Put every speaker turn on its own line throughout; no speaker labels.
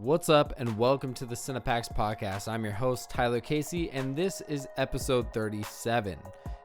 What's up, and welcome to the CinePacks podcast. I'm your host, Tyler Casey, and this is episode 37.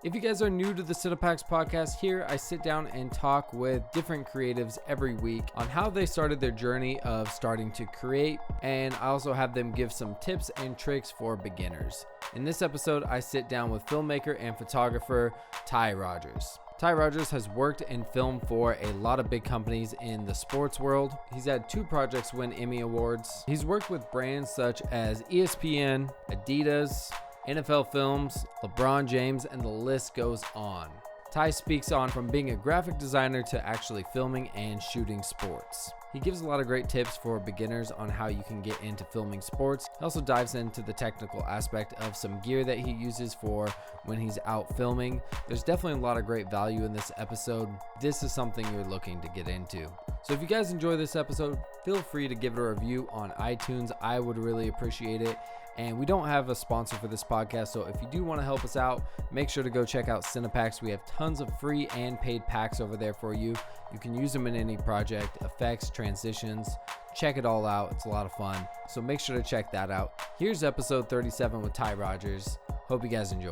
If you guys are new to the CinePacks podcast, here I sit down and talk with different creatives every week on how they started their journey of starting to create, and I also have them give some tips and tricks for beginners. In this episode, I sit down with filmmaker and photographer Ty Rogers. Ty Rogers has worked in film for a lot of big companies in the sports world. He's had 2 projects win Emmy Awards. He's worked with brands such as ESPN, Adidas, NFL Films, LeBron James, and the list goes on. Ty speaks on from being a graphic designer to actually filming and shooting sports. He gives a lot of great tips for beginners on how you can get into filming sports. He also dives into the technical aspect of some gear that he uses for when he's out filming. There's definitely a lot of great value in this episode. This is something you're looking to get into. So if you guys enjoy this episode, feel free to give it a review on iTunes. I would really appreciate it. And we don't have a sponsor for this podcast, so if you do want to help us out, make sure to go check out CinePacks. We have tons of free and paid packs over there for you. You can use them in any project, effects, transitions. Check it all out. It's a lot of fun. So make sure to check that out. Here's episode 37 with Ty Rogers. Hope you guys enjoy.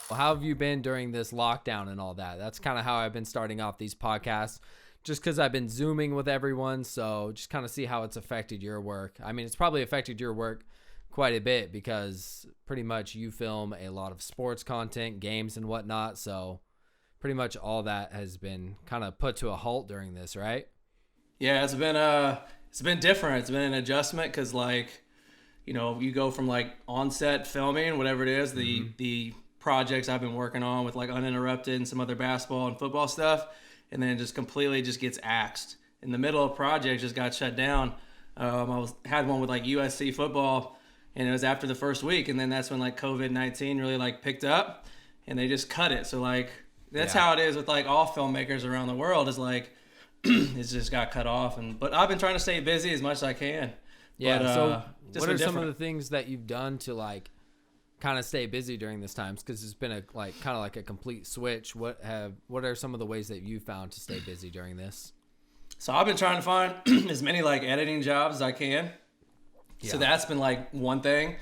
Well, how have you been during this lockdown and all that? That's kind of how I've been starting off these podcasts, just because I've been Zooming with everyone. So just kind of see how it's affected your work. I mean, it's probably affected your work quite a bit because pretty much you film a lot of sports content, games and whatnot. So pretty much all that has been kind of put to a halt during this, right?
Yeah, it's been different. It's been an adjustment because, like, you know, you go from like on-set filming, whatever it is, the projects I've been working on with like Uninterrupted and some other basketball and football stuff, and then it just completely just gets axed. In the middle of projects, just got shut down. Had one with like USC football, and it was after the first week, and then that's when like COVID-19 really like picked up, and they just cut it. So like that's how it is with like all filmmakers around the world, is like it's just got cut off. But I've been trying to stay busy as much as I can.
Yeah.
But,
so
just
what are some of the things that you've done to like kind of stay busy during this time? Because it's been a complete switch. What are some of the ways that you found to stay busy during this?
So I've been trying to find as many like editing jobs as I can. Yeah. So that's been like one thing,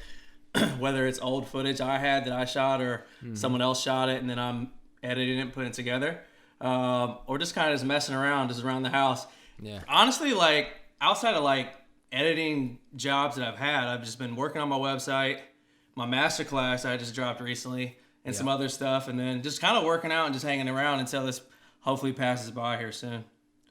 whether it's old footage I had that I shot or someone else shot it and then I'm editing it and putting it together, or just kind of just messing around just around the house. Yeah. Honestly, like outside of like editing jobs that I've had, I've just been working on my website, my masterclass I just dropped recently, and some other stuff, and then just kind of working out and just hanging around until this hopefully passes by here soon.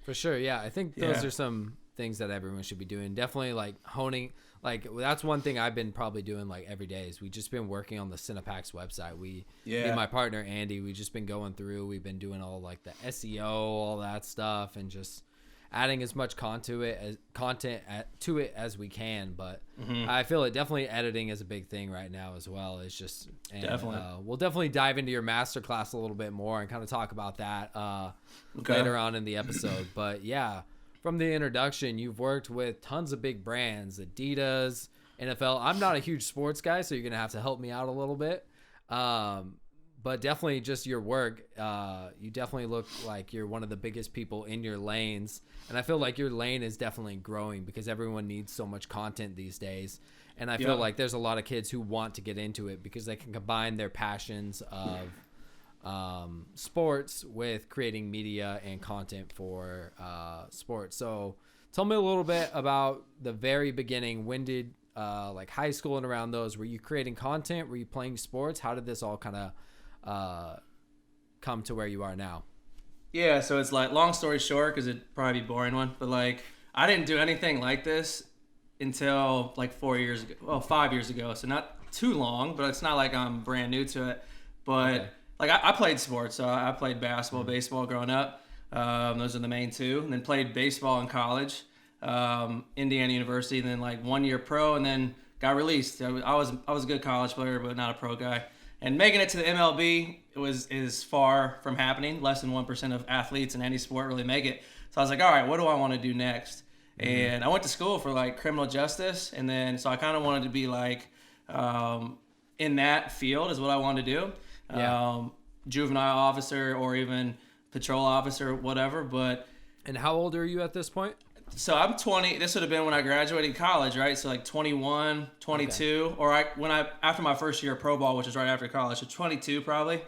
For sure, yeah. I think those are some things that everyone should be doing. Definitely like honing. Like that's one thing I've been probably doing like every day is we just been working on the CinePacks website. Me and my partner Andy, we just been going through. We've been doing all like the SEO, all that stuff, and just adding as much content to it as we can. But I feel it definitely editing is a big thing right now as well. It's just definitely we'll definitely dive into your masterclass a little bit more and kind of talk about that later on in the episode. But yeah. From the introduction, you've worked with tons of big brands, Adidas, NFL. I'm not a huge sports guy, so you're going to have to help me out a little bit. But definitely just your work, you definitely look like you're one of the biggest people in your lanes. And I feel like your lane is definitely growing because everyone needs so much content these days. And I feel like there's a lot of kids who want to get into it because they can combine their passions of sports with creating media and content for sports. So tell me a little bit about the very beginning. When did like high school and around those, were you creating content? Were you playing sports? How did this all kind of come to where you are now? Yeah,
so it's like, long story short, because it'd probably be a boring one, but like I didn't do anything like this until like 5 years ago. So not too long, but it's not like I'm brand new to it. But like I played sports, so I played basketball, baseball growing up. Those are the main two. And then played baseball in college, Indiana University, and then like 1 year pro, and then got released. I was a good college player, but not a pro guy. And making it to the MLB is far from happening. Less than 1% of athletes in any sport really make it. So I was like, all right, what do I want to do next? And I went to school for like criminal justice, and then so I kind of wanted to be like in that field is what I wanted to do. Juvenile officer or even patrol officer, whatever. And
how old are you at this point?
So I'm 20. This would have been when I graduated college, right? So like 21, 22, or after my first year of pro ball, which was right after college, so 22 probably.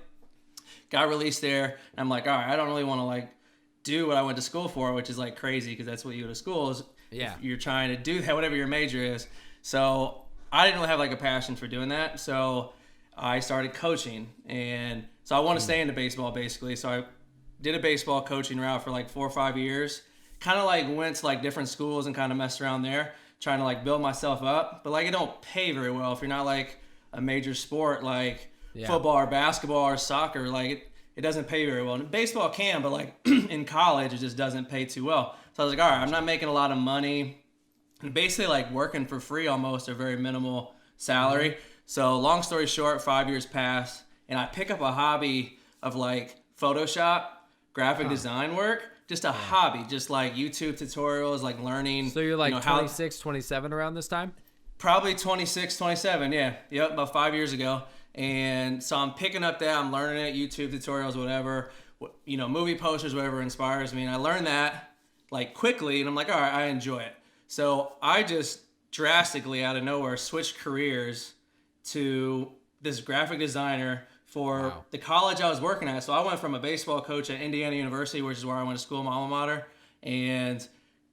Got released there, and I'm like, all right, I don't really want to like do what I went to school for, which is like crazy because that's what you go to school is.
Yeah.
You're trying to do that, whatever your major is. So I didn't really have like a passion for doing that. So I started coaching, and so I want to stay into baseball basically. So I did a baseball coaching route for like 4 or 5 years. Kind of like went to like different schools and kind of messed around there, trying to like build myself up. But like it don't pay very well if you're not like a major sport like football or basketball or soccer. Like it doesn't pay very well. And baseball can, but like in college it just doesn't pay too well. So I was like, all right, I'm not making a lot of money. And basically like working for free almost, a very minimal salary. So long story short, 5 years pass, and I pick up a hobby of like Photoshop, graphic design work. Just a hobby, just like YouTube tutorials, like learning.
So you're like 26, 27 around this time?
Probably 26, 27, yeah. Yep, about 5 years ago. And so I'm picking up that, I'm learning it, YouTube tutorials, whatever, movie posters, whatever inspires me. And I learned that like quickly, and I'm like, all right, I enjoy it. So I just drastically out of nowhere switched careers to this graphic designer for the college I was working at. So I went from a baseball coach at Indiana University, which is where I went to school, my alma mater, and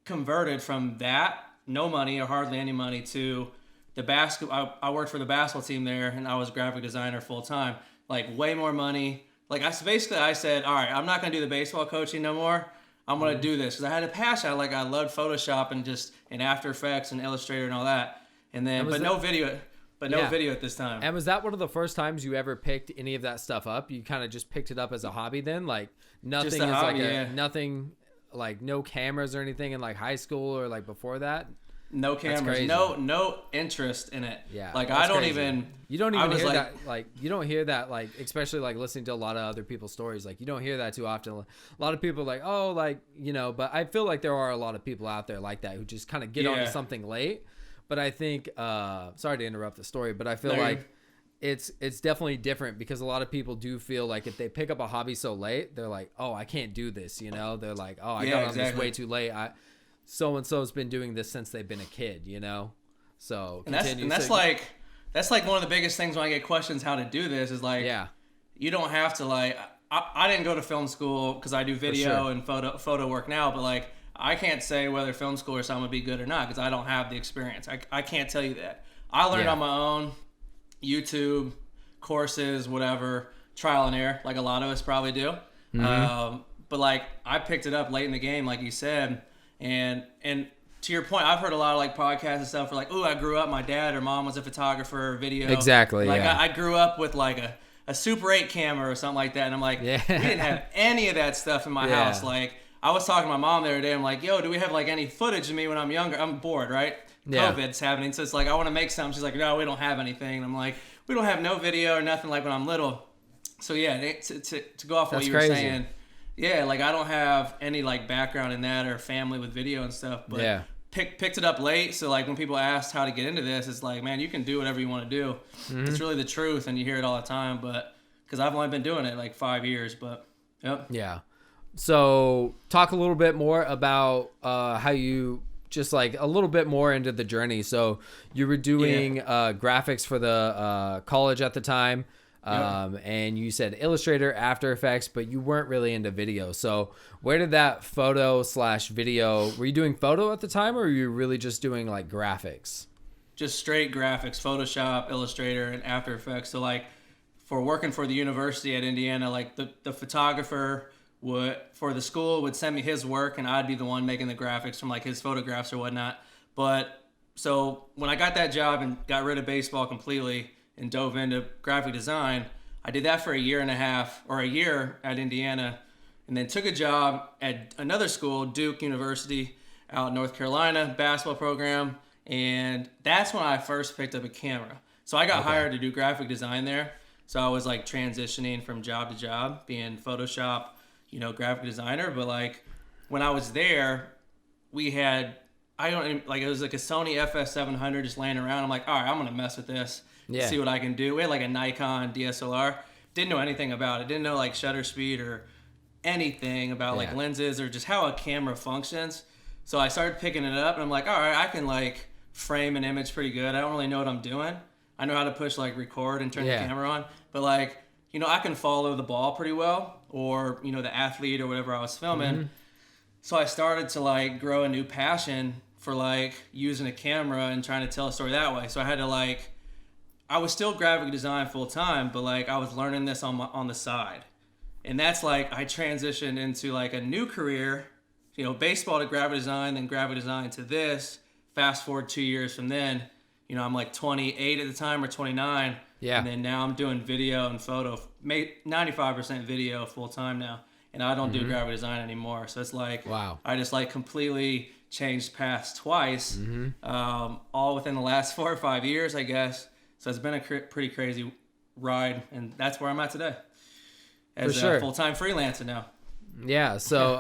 converted from that, no money or hardly any money, to the basketball. I worked for the basketball team there, and I was a graphic designer full time. Like way more money. Like I said, all right, I'm not gonna do the baseball coaching no more. I'm gonna do this because I had a passion. I loved Photoshop and After Effects and Illustrator and all that. And then, no video. But no video at this time.
And was that one of the first times you ever picked any of that stuff up? You kind of just picked it up as a hobby then? Like nothing
just a hobby,
nothing, like no cameras or anything in like high school or like before that?
No cameras, no interest in it.
Yeah.
Like
you don't even hear that, like you don't hear that, like especially like listening to a lot of other people's stories. Like you don't hear that too often. A lot of people are like, oh, like, but I feel like there are a lot of people out there like that who just kind of get onto something late. But I think, sorry to interrupt the story, but I feel like it's definitely different because a lot of people do feel like if they pick up a hobby so late, they're like, oh, I can't do this, They're like, oh, I got on this way too late. So-and-so's been doing this since they've been a kid, So continue.
And that's like one of the biggest things when I get questions how to do this is like, you don't have to like, I didn't go to film school because I do video and photo work now, but like, I can't say whether film school or something would be good or not because I don't have the experience. I can't tell you that. I learned on my own, YouTube, courses, whatever, trial and error, like a lot of us probably do. But like I picked it up late in the game, like you said, and to your point, I've heard a lot of like podcasts and stuff where like, oh, I grew up, my dad or mom was a photographer or video.
Exactly.
Like I grew up with like a Super 8 camera or something like that, and I'm like, we didn't have any of that stuff in my house. Like I was talking to my mom the other day. I'm like, yo, do we have like any footage of me when I'm younger? I'm bored, right? COVID's happening. So it's like, I want to make something. She's like, no, we don't have anything. And I'm like, we don't have no video or nothing like when I'm little. So yeah, to go off what you were saying. Yeah, like I don't have any like background in that or family with video and stuff. But picked it up late. So like when people asked how to get into this, it's like, man, you can do whatever you want to do. It's really the truth. And you hear it all the time. But because I've only been doing it like 5 years. But
yeah. So talk a little bit more about how you just like a little bit more into the journey. So you were doing graphics for the college at the time, and you said Illustrator, After Effects, but you weren't really into video. So where did that photo/video, were you doing photo at the time or were you really just doing like graphics?
Just straight graphics, Photoshop, Illustrator, and After Effects. So like for working for the university at Indiana, like the photographer for the school would send me his work and I'd be the one making the graphics from like his photographs or whatnot. But so when I got that job and got rid of baseball completely and dove into graphic design, I did that for a year at Indiana, and then took a job at another school, Duke University out in North Carolina, basketball program. And that's when I first picked up a camera. So I got hired to do graphic design there. So I was like transitioning from job to job, being Photoshop, graphic designer. But like when I was there, we had, it was like a Sony FS700 just laying around. I'm like, all right, I'm going to mess with this, see what I can do. We had like a Nikon DSLR. Didn't know anything about it. Didn't know like shutter speed or anything about like lenses or just how a camera functions. So I started picking it up, and I'm like, all right, I can like frame an image pretty good. I don't really know what I'm doing. I know how to push like record and turn the camera on, but like, you know, I can follow the ball pretty well, or, you know, the athlete or whatever I was filming. So I started to like grow a new passion for like using a camera and trying to tell a story that way. So I had to like, I was still graphic design full time, but like I was learning this on the side. And that's like, I transitioned into like a new career, you know, baseball to graphic design, then graphic design to this. Fast forward 2 years from then, you know, I'm like 28 at the time or 29. Yeah. And then now I'm doing video and photo, 95% video full time now. And I don't do graphic design anymore. So it's like, wow, I just like completely changed paths twice, all within the last 4 or 5 years, I guess. So it's been a pretty crazy ride. And that's where I'm at today as a full-time freelancer now.
Yeah. So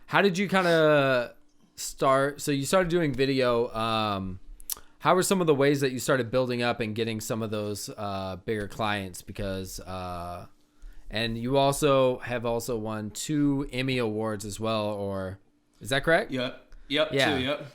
how did you kind of start? So you started doing video. How were some of the ways that you started building up and getting some of those bigger clients? Because and you also have won 2 Emmy Awards as well, or is that correct?
Yep. Yeah. 2, yep.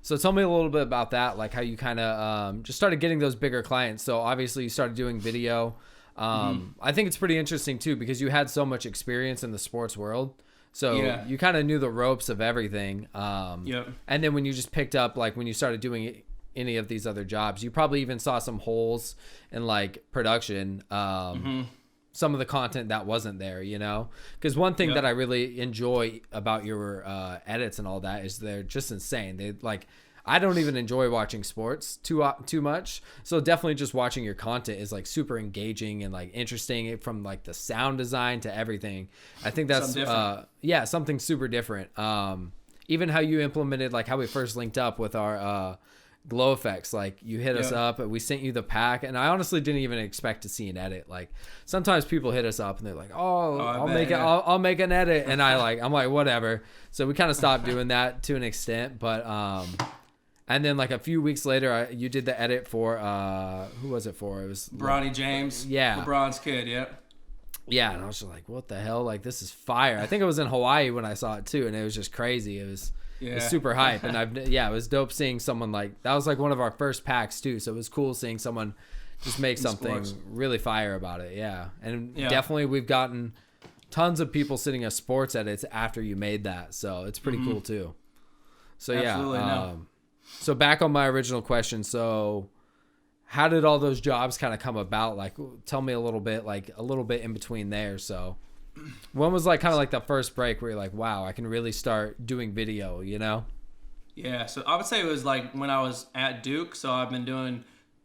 So tell me a little bit about that, like how you kind of just started getting those bigger clients. So obviously you started doing video. I think it's pretty interesting too, because you had so much experience in the sports world. So you kind of knew the ropes of everything. And then when you just picked up, like when you started doing any of these other jobs, you probably even saw some holes in like production, some of the content that wasn't there, you know, because one thing that I really enjoy about your edits and all that is they're just insane. They like, I don't even enjoy watching sports too much. So definitely just watching your content is like super engaging and like interesting, from like the sound design to everything. I think that's something super different. Even how you implemented, like how we first linked up with our glow effects, like you hit us up and we sent you the pack, and I honestly didn't even expect to see an edit. Like sometimes people hit us up and they're like, I'll make an edit, and I'm like whatever. So we kind of stopped doing that to an extent, but and then like a few weeks later you did the edit for who was it for? It was
LeBron James, LeBron's kid.
And I was just like, what the hell, like this is fire. I think it was in Hawaii when I saw it too, and it was just crazy. It was super hype, and it was dope seeing someone like that. Was like one of our first packs too, so it was cool seeing someone just make something really fire about it. And definitely we've gotten tons of people sending us sports edits after you made that, so it's pretty cool too. So absolutely. So back on my original question, so how did all those jobs kind of come about? Like tell me a little bit in between there. So when was like kind of like the first break where you're like, wow, I can really start doing video, you know?
Yeah, so I would say it was like when I was at Duke. So I've been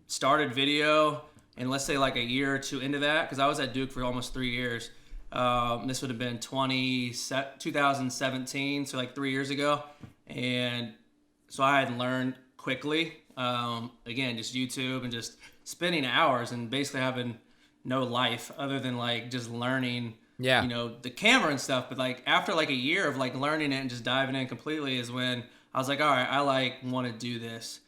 started video, and let's say like a year or two into that, because I was at Duke for almost 3 years. This would have been 2017, so like 3 years ago. And so I had learned quickly, again, just YouTube and just spending hours and basically having no life other than like just learning, you know, the camera and stuff. But like after like a year of like learning it and just diving in completely is when I was like, all right, I like want to do this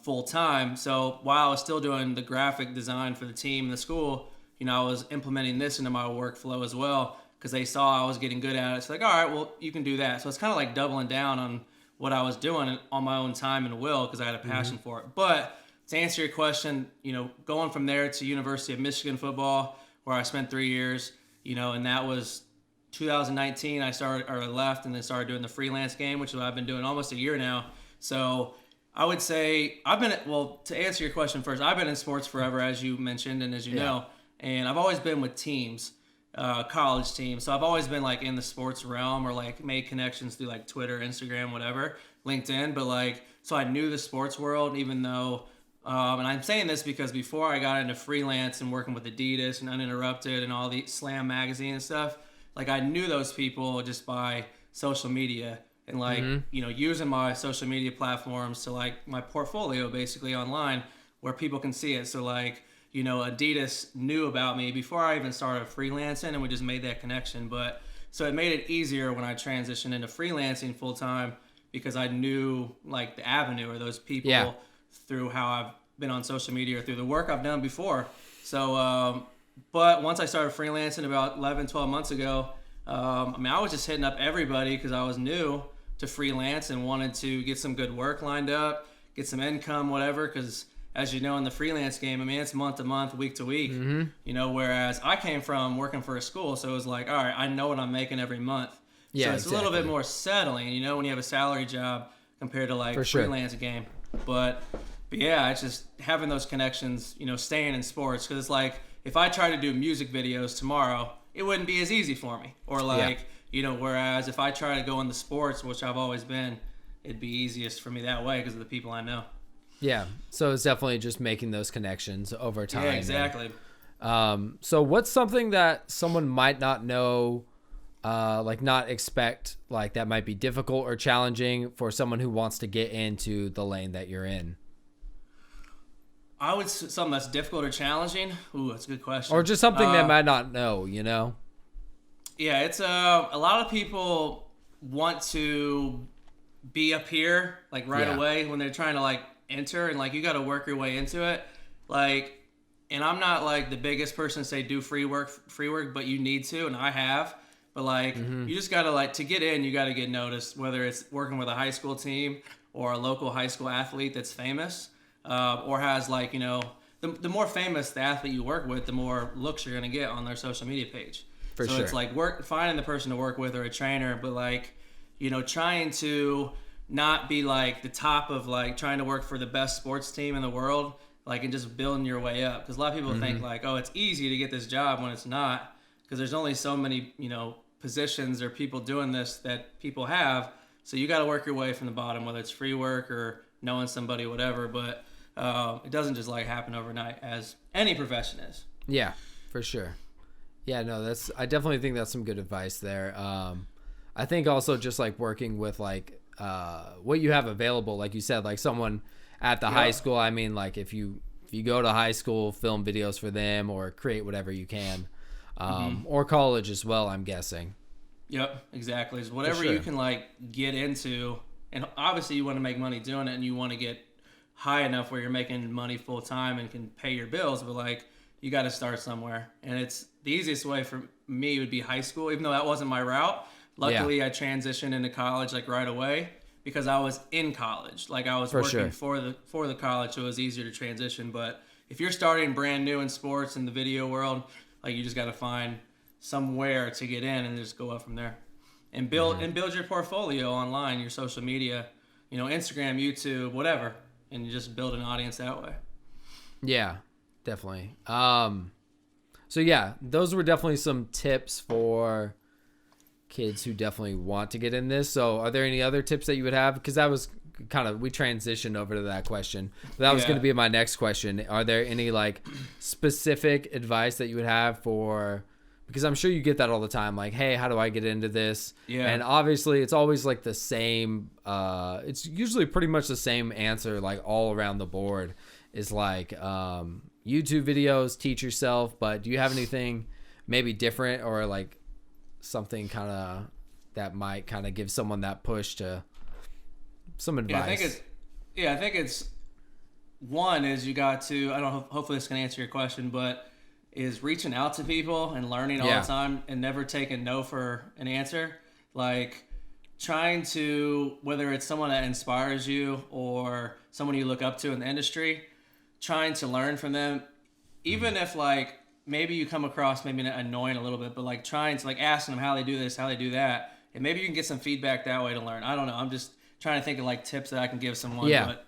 full time. So while I was still doing the graphic design for the team and the school, you know, I was implementing this into my workflow as well, because they saw I was getting good at it. It's like, all right, well, you can do that. So it's kind of like doubling down on what I was doing on my own time and will, because I had a passion for it. But to answer your question, you know, going from there to University of Michigan football, where I spent 3 years, you know, and that was 2019. I left and then started doing the freelance game, which is what I've been doing almost a year now. So I would say to answer your question first, I've been in sports forever, as you mentioned and as you know, and I've always been with teams, college teams. So I've always been like in the sports realm, or like made connections through like Twitter, Instagram, whatever, LinkedIn. But like, so I knew the sports world, even though, and I'm saying this because before I got into freelance and working with Adidas and Uninterrupted and all the Slam magazine and stuff, like I knew those people just by social media and like, you know, using my social media platforms to like my portfolio basically online where people can see it. So like, you know, Adidas knew about me before I even started freelancing, and we just made that connection. But so it made it easier when I transitioned into freelancing full time, because I knew like the avenue or those people through how I've been on social media or through the work I've done before. So, but once I started freelancing about 11, 12 months ago, I mean, I was just hitting up everybody because I was new. to freelance and wanted to get some good work lined up, get some income, whatever, because as you know, in the freelance game, I mean, it's month to month, week to week, you know, whereas I came from working for a school, so it was like, all right, I know what I'm making every month.
Yeah,
so it's a little bit more settling, you know, when you have a salary job compared to like freelance game. But yeah, it's just having those connections, you know, staying in sports, because it's like, if I try to do music videos tomorrow, it wouldn't be as easy for me. Or like, you know, whereas if I try to go into sports, which I've always been, it'd be easiest for me that way because of the people I know.
Yeah, so it's definitely just making those connections over time.
Yeah, exactly.
So what's something that someone might not know, like not expect, like that might be difficult or challenging for someone who wants to get into the lane that you're in?
I would say something that's difficult or challenging. Ooh, that's a good question.
Or just something they might not know, you know?
Yeah, it's a lot of people want to be up here like right away when they're trying to like enter, and like you got to work your way into it. Like, and I'm not like the biggest person to say do free work, but you need to, and I have. But like you just got to like, to get in, you got to get noticed, whether it's working with a high school team or a local high school athlete that's famous, or has like, you know, the more famous the athlete you work with, the more looks you're going to get on their social media page. So it's like finding the person to work with or a trainer, but like, you know, trying to not be like the top of like trying to work for the best sports team in the world, like, and just building your way up. Because a lot of people think like, oh, it's easy to get this job, when it's not, because there's only so many, you know, positions or people doing this that people have. So you got to work your way from the bottom, whether it's free work or knowing somebody, whatever. But it doesn't just like happen overnight, as any profession is.
Yeah, for sure. Yeah, no, I definitely think that's some good advice there. I think also just like working with like what you have available, like you said, like someone at the high school. I mean, like if you go to high school, film videos for them or create whatever you can, or college as well, I'm guessing.
Yep, exactly. It's whatever you can like get into, and obviously you want to make money doing it, and you want to get high enough where you're making money full time and can pay your bills. But like, you got to start somewhere, and it's the easiest way for me would be high school, even though that wasn't my route. Luckily, I transitioned into college like right away because I was in college. Like I was working for the college, so it was easier to transition. But if you're starting brand new in sports in the video world, like you just got to find somewhere to get in and just go up from there, and build your portfolio online, your social media, you know, Instagram, YouTube, whatever, and you just build an audience that way.
Yeah, definitely. So yeah, those were definitely some tips for kids who definitely want to get in this. So are there any other tips that you would have? Because that was we transitioned over to that question. That was going to be my next question. Are there any like specific advice that you would have for, because I'm sure you get that all the time, like, hey, how do I get into this? Yeah. And obviously it's always like the same, it's usually pretty much the same answer, like all around the board is like, YouTube videos, teach yourself. But do you have anything maybe different, or like something kind of that might kind of give someone that push to some advice?
I think it's one is you got to, I don't know, hopefully this can answer your question, but is reaching out to people and learning all the time and never taking no for an answer. Like trying to, whether it's someone that inspires you or someone you look up to in the industry, trying to learn from them, even if like maybe you come across maybe annoying a little bit, but like trying to like asking them how they do this, how they do that, and maybe you can get some feedback that way to learn. I don't know. I'm just trying to think of like tips that I can give someone. Yeah. But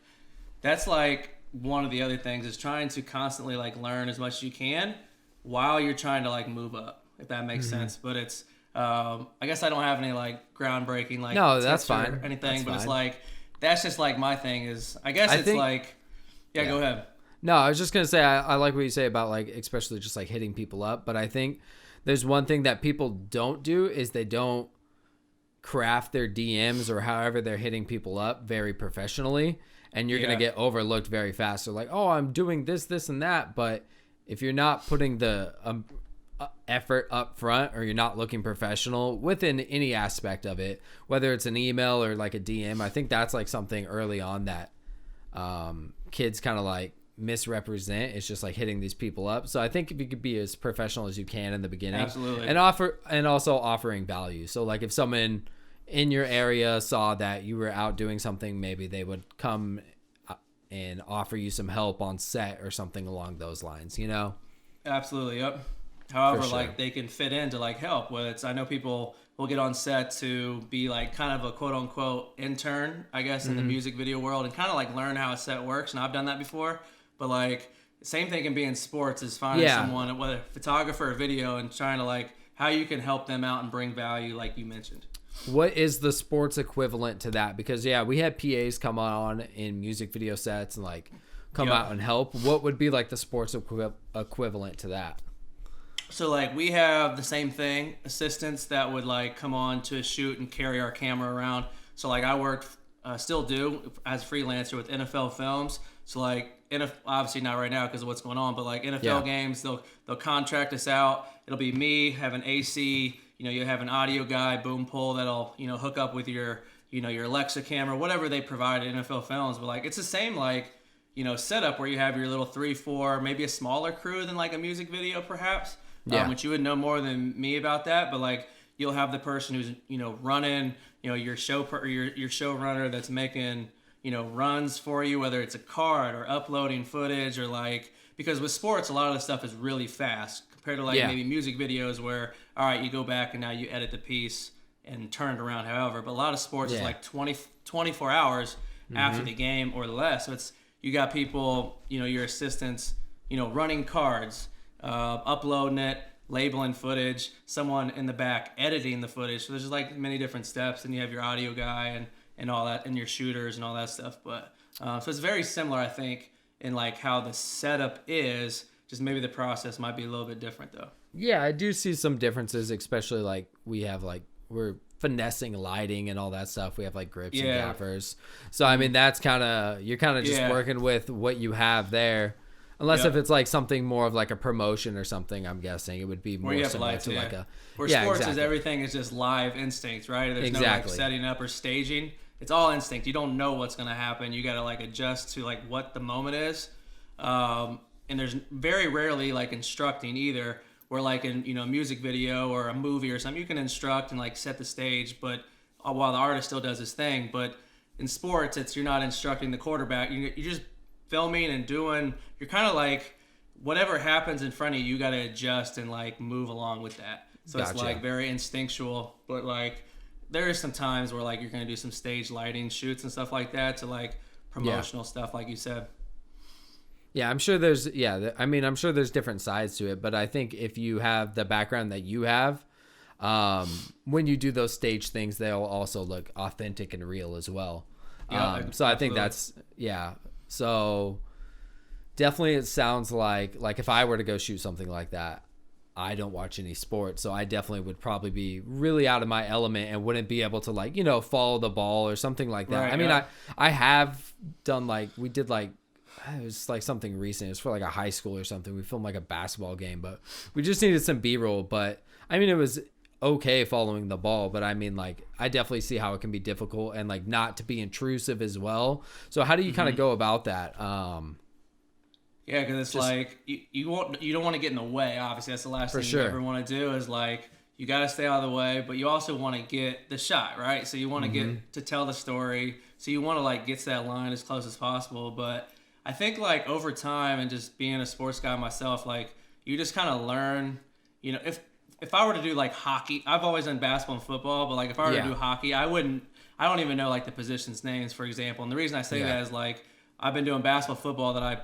that's like one of the other things is trying to constantly like learn as much as you can while you're trying to like move up, if that makes sense. But it's, I guess I don't have any like groundbreaking like
that's fine
or anything,
that's
but
fine.
It's like, that's just like my thing is, I guess it's like, go ahead.
No, I was just going to say, I like what you say about like, especially just like hitting people up. But I think there's one thing that people don't do is they don't craft their DMs or however they're hitting people up very professionally. And you're going to get overlooked very fast. So like, oh, I'm doing this, this, and that. But if you're not putting the effort up front, or you're not looking professional within any aspect of it, whether it's an email or like a DM, I think that's like something early on that kids kind of like misrepresent. It's just like hitting these people up. So I think if you could be as professional as you can in the beginning,
absolutely,
and also offering value. So like if someone in your area saw that you were out doing something, maybe they would come and offer you some help on set or something along those lines, you know?
Absolutely, yep. However,
sure.
like they can fit in to like help. Whether it's, I know people will get on set to be like kind of a quote unquote intern, I guess, in the music video world and kind of like learn how a set works. And I've done that before, but like same thing can be in sports is finding someone, whether photographer or video, and trying to like how you can help them out and bring value, like you mentioned.
What is the sports equivalent to that? Because we had PAs come on in music video sets and like come out and help. What would be like the sports equivalent to that?
So like we have the same thing, assistants that would like come on to a shoot and carry our camera around. So like I worked, still do as a freelancer with NFL films. So like obviously not right now because of what's going on, but like NFL games, they'll contract us out. It'll be me, have an AC, you have an audio guy, boom pole that'll hook up with your your Alexa camera, whatever they provide at NFL films. But like it's the same like setup where you have your little 3-4, maybe a smaller crew than like a music video perhaps. Which you would know more than me about that, but like you'll have the person who's running your your showrunner that's making runs for you, whether it's a card or uploading footage or like, because with sports a lot of the stuff is really fast compared to like maybe music videos where all right, you go back and now you edit the piece and turn it around. However, but a lot of sports is like 24 hours after the game or less. So it's, you got people, your assistants, running cards, uploading it, labeling footage, someone in the back editing the footage. So there's just like many different steps, and you have your audio guy and all that, and your shooters and all that stuff. But so it's very similar, I think, in like how the setup is. Just maybe the process might be a little bit different though.
Yeah, I do see some differences, especially like we're finessing lighting and all that stuff. We have like grips and gaffers. So I mean that's you're kind of just working with what you have there. Unless if it's like something more of like a promotion or something, I'm guessing it would be more similar to like a...
Where sports is everything is just live instinct, right? There's no like setting up or staging. It's all instinct. You don't know what's going to happen. You got to like adjust to like what the moment is. And there's very rarely like instructing either, where like in a music video or a movie or something, you can instruct and like set the stage, but while the artist still does his thing. But in sports, you're not instructing the quarterback. You're just filming and doing, you're kind of like whatever happens in front of you, you got to adjust and like move along with that. So it's like very instinctual, but like there is some times where like you're going to do some stage lighting shoots and stuff like that to like promotional stuff, like you said.
Yeah, I'm sure there's I'm sure there's different sides to it, but I think if you have the background that you have, when you do those stage things, they'll also look authentic and real as well. So I think that's So definitely it sounds like if I were to go shoot something like that, I don't watch any sports, so I definitely would probably be really out of my element and wouldn't be able to like, follow the ball or something like that. Right, I mean, I have done like, we did like, it was like something recent. It was for like a high school or something. We filmed like a basketball game, but we just needed some B-roll. But I mean, it was okay following the ball, but I mean, like, I definitely see how it can be difficult and like not to be intrusive as well. So how do you kind of go about that?
Yeah, because it's like you don't want to get in the way. Obviously, that's the last thing you ever want to do. Is like you got to stay out of the way, but you also want to get the shot right. So you want to get to tell the story. So you want to like get to that line as close as possible. But I think like over time and just being a sports guy myself, like you just kind of learn. If I were to do like hockey, I've always done basketball and football, but like if I were to do hockey, I don't even know like the positions names, for example. And the reason I say that is like I've been doing basketball, football that I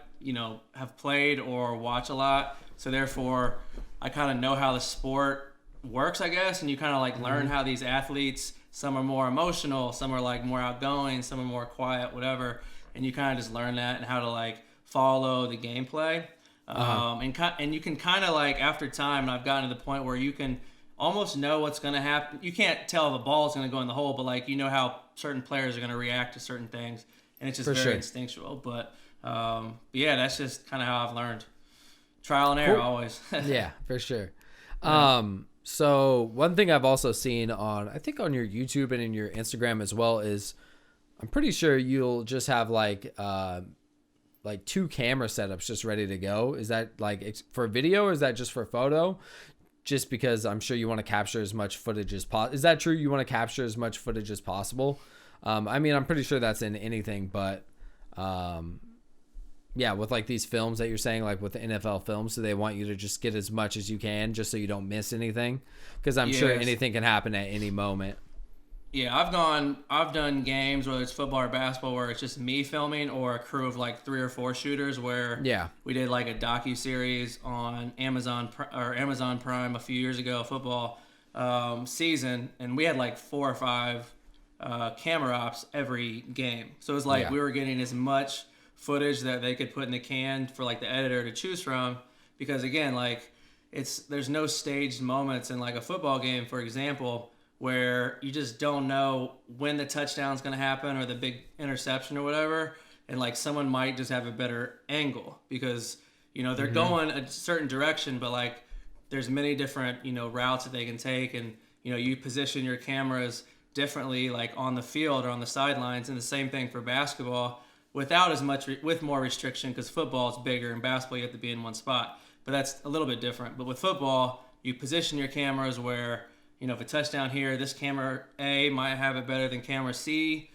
have played or watch a lot. So therefore I kind of know how the sport works, I guess. And you kind of like learn how these athletes, some are more emotional, some are like more outgoing, some are more quiet, whatever. And you kind of just learn that and how to like follow the gameplay. And you can kind of like after time, and I've gotten to the point where you can almost know what's going to happen. You can't tell the ball is going to go in the hole, but like how certain players are going to react to certain things, and it's just very instinctual. But yeah, that's just kind of how I've learned. Trial and error always.
Yeah, for sure. So one thing I've also seen on, I think on your YouTube and in your Instagram as well, is I'm pretty sure you'll just have like 2 camera setups just ready to go. Is that like for video or is that just for photo? just because I'm sure you want to capture as much footage as possible. Is that true? You want to capture as much footage as possible? I mean, I'm pretty sure that's in anything, but yeah, with like these films that you're saying, like with the NFL films, so they want you to just get as much as you can just so you don't miss anything, because I'm sure anything can happen at any moment.
Yeah, I've done games, whether it's football or basketball, where it's just me filming or a crew of like 3 or 4 shooters, where we did like a docuseries on Amazon Prime a few years ago, football season, and we had like 4 or 5 camera ops every game. So it was like we were getting as much footage that they could put in the can for like the editor to choose from, because again, like there's no staged moments in like a football game, for example, where you just don't know when the touchdown's going to happen or the big interception or whatever, and like someone might just have a better angle because they're going a certain direction, but like there's many different routes that they can take, and you position your cameras differently like on the field or on the sidelines, and the same thing for basketball without as much with more restriction, because football is bigger and basketball you have to be in one spot, but that's a little bit different. But with football, you position your cameras where if a touchdown here, this camera A might have it better than camera C,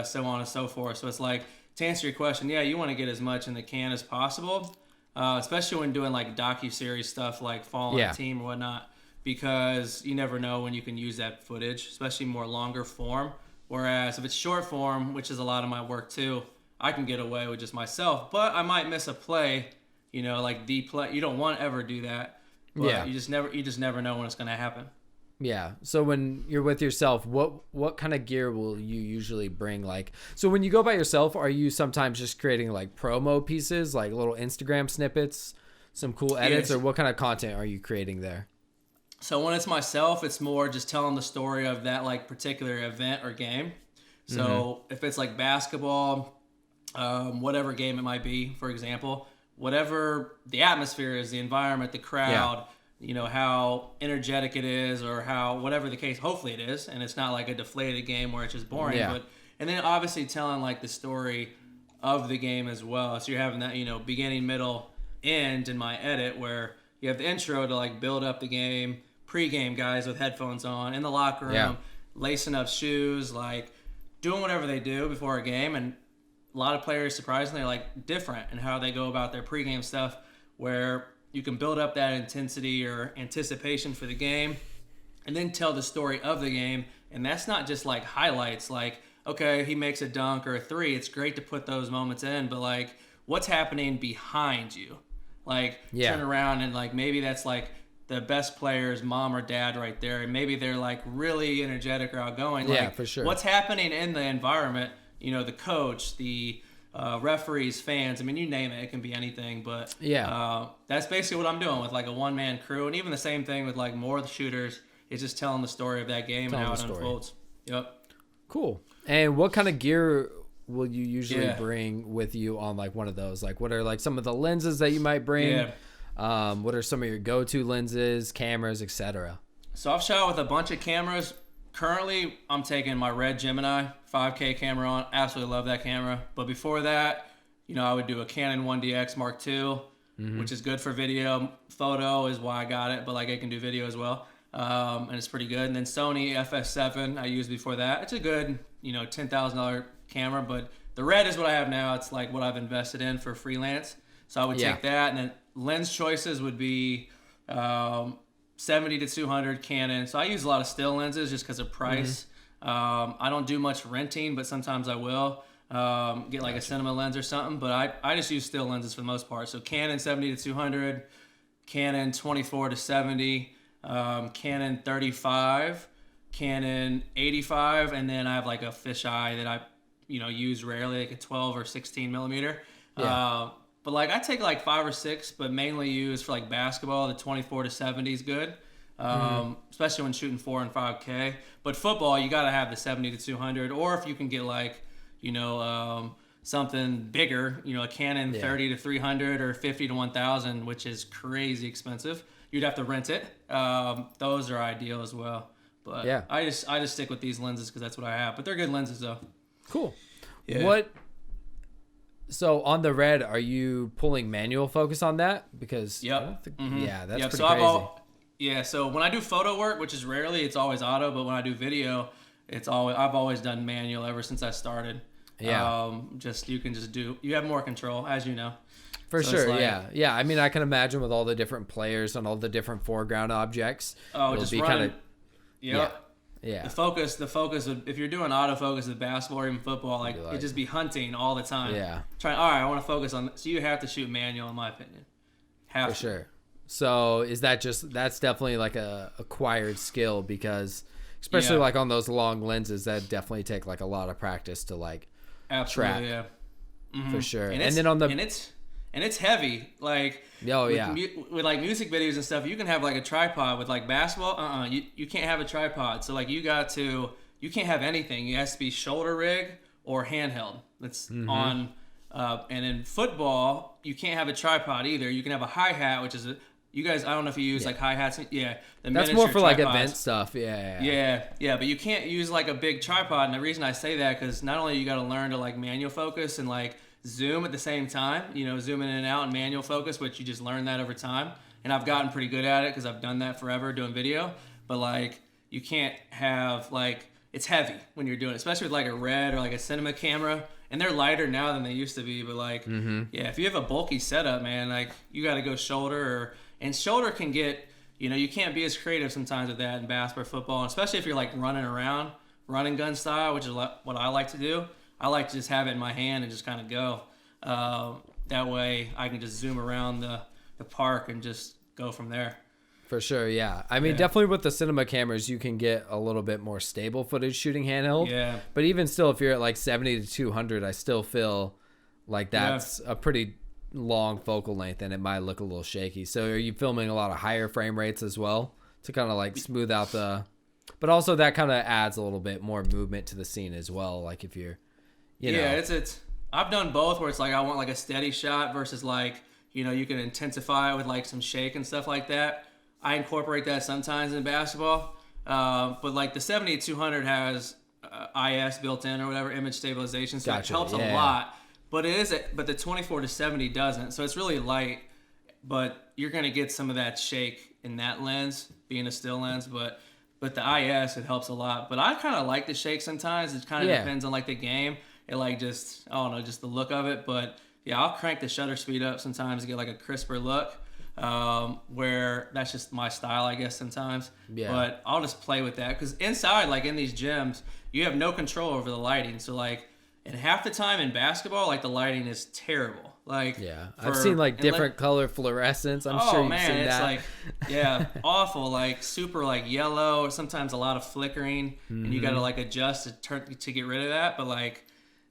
so on and so forth. So it's like, to answer your question, yeah, you want to get as much in the can as possible, especially when doing like docuseries stuff like Fall on a Team or whatnot, because you never know when you can use that footage, especially more longer form. Whereas if it's short form, which is a lot of my work too, I can get away with just myself, but I might miss a play, like the play. You don't want to ever do that. But you just never know when it's going to happen.
Yeah. So when you're with yourself, what kind of gear will you usually bring? Like, so when you go by yourself, are you sometimes just creating like promo pieces, like little Instagram snippets, some cool edits, or what kind of content are you creating there?
So when it's myself, it's more just telling the story of that like particular event or game. So if it's like basketball, whatever game it might be, for example, whatever the atmosphere is, the environment, the crowd, how energetic it is, or how whatever the case, hopefully it is, and it's not like a deflated game where it's just boring. And then obviously telling like the story of the game as well. So you're having that, beginning, middle, end in my edit, where you have the intro to like build up the game, pre-game guys with headphones on in the locker room, lacing up shoes, like doing whatever they do before a game. And a lot of players, surprisingly, are like different in how they go about their pregame stuff, where you can build up that intensity or anticipation for the game and then tell the story of the game. And that's not just like highlights, like, okay, he makes a dunk or a 3. It's great to put those moments in, but like what's happening behind you? Like turn around and like maybe that's like the best player's mom or dad right there. And maybe they're like really energetic or outgoing.
Yeah,
like,
for sure.
What's happening in the environment? The coach, the referees, fans. I mean, you name it. It can be anything. But that's basically what I'm doing with like a one-man crew. And even the same thing with like more of the shooters. It's just telling the story of that game and how it unfolds. Yep. Cool.
And what kind of gear will you usually bring with you on like one of those? Like, what are like some of the lenses that you might bring? What are some of your go-to lenses, cameras, etc.?
So I've shot with a bunch of cameras. Currently, I'm taking my red Gemini 5K camera on. Absolutely love that camera. But before that, I would do a Canon 1DX Mark II, which is good for video. Photo is why I got it, but like I can do video as well. And it's pretty good. And then Sony FS7 I used before that. It's a good, $10,000 camera, but the red is what I have now. It's like what I've invested in for freelance. So I would take that. And then lens choices would be 70 to 200 Canon. So I use a lot of still lenses just because of price. I don't do much renting, but sometimes I will get like a cinema lens or something. But I just use still lenses for the most part. So Canon 70 to 200, Canon 24 to 70, Canon 35, Canon 85, and then I have like a fisheye that I use rarely, like a 12 or 16 millimeter. But like I take like 5 or 6, but mainly use for like basketball. The 24 to 70 is good, especially when shooting 4 and 5K. But football, you got to have the 70 to 200, or if you can get like something bigger, a Canon 30 to 300 or 50 to 1000, which is crazy expensive. You'd have to rent it. Those are ideal as well. But I just stick with these lenses because that's what I have. But they're good lenses though.
Cool. Yeah. So on the red, are you pulling manual focus on that? Because
that's
pretty crazy.
Yeah, so when I do photo work, which is rarely, it's always auto, but when I do video, I've always done manual ever since I started.
Yeah.
You have more control, as you know.
For
So
sure, yeah. I mean, I can imagine with all the different players and all the different foreground objects.
Just running.
Yeah.
The focus of, if you're doing autofocus with basketball or even football, like it just be hunting all the time.
Yeah.
All right, I want to focus on, so you have to shoot manual in my opinion.
For sure. So that's definitely like a acquired skill, because especially like on those long lenses that definitely take like a lot of practice to like track.
Yeah. Mm-hmm.
For sure.
And then on the and it's heavy. Like with like music videos and stuff, you can have like a tripod. With like basketball, you can't have a tripod. So like you can't have anything. It has to be shoulder rig or handheld. That's on. And in football, you can't have a tripod either. You can have a hi-hat, which is you guys, I don't know if you use like hi-hats. Yeah.
That's more for
tripods.
Like event stuff. Yeah.
But you can't use like a big tripod. And the reason I say that, because not only you got to learn to like manual focus and like zoom at the same time, zooming in and out and manual focus, which you just learn that over time. And I've gotten pretty good at it because I've done that forever doing video. But like you can't have like, it's heavy when you're doing it, especially with like a red or like a cinema camera. And they're lighter now than they used to be, but like, if you have a bulky setup, man, like you got to go shoulder, and shoulder can get, you can't be as creative sometimes with that in basketball or football, and especially if you're like running around, running gun style, which is what I like to do. I like to just have it in my hand and just kind of go. That way I can just zoom around the park and just go from there.
For sure, yeah. I mean, definitely with the cinema cameras, you can get a little bit more stable footage shooting handheld.
Yeah.
But even still, if you're at like 70 to 200, I still feel like that's a pretty long focal length, and it might look a little shaky. So are you filming a lot of higher frame rates as well to kind of like smooth out the... But also that kind of adds a little bit more movement to the scene as well. Like if you're,
it's I've done both, where it's like I want like a steady shot versus like, you can intensify it with like some shake and stuff like that. I incorporate that sometimes in basketball, but like the 70-200 has IS built in or whatever, image stabilization, so it helps a lot. But but the 24-70 doesn't, so it's really light. But you're gonna get some of that shake in that lens, being a still lens. But the IS, it helps a lot. But I kind of like the shake sometimes. It kind of depends on like the game. It like just, I don't know, just the look of it. But yeah, I'll crank the shutter speed up sometimes to get like a crisper look. Where that's just my style, I guess, sometimes. Yeah. But I'll just play with that, because inside, like in these gyms, you have no control over the lighting. So like, and half the time in basketball, like the lighting is terrible. Like
I've seen like different color fluorescence. I'm sure you've seen that.
It's like awful, like super like yellow, or sometimes a lot of flickering, and you got to like adjust to get rid of that. But like,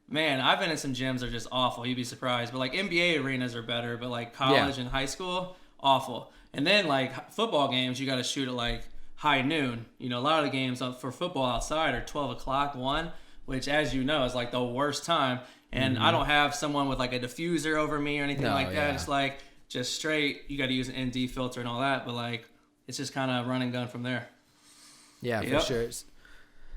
man, I've been in some gyms that are just awful. You'd be surprised. But like NBA arenas are better, but like college and high school, awful. And then like football games, you got to shoot at like high noon. A lot of the games for football outside are 12 o'clock, 1, which, as you know, is like the worst time. And I don't have someone with like a diffuser over me or anything like that. It's like just straight, you got to use an ND filter and all that. But like, it's just kind of run and gun from there.
Yeah, for sure.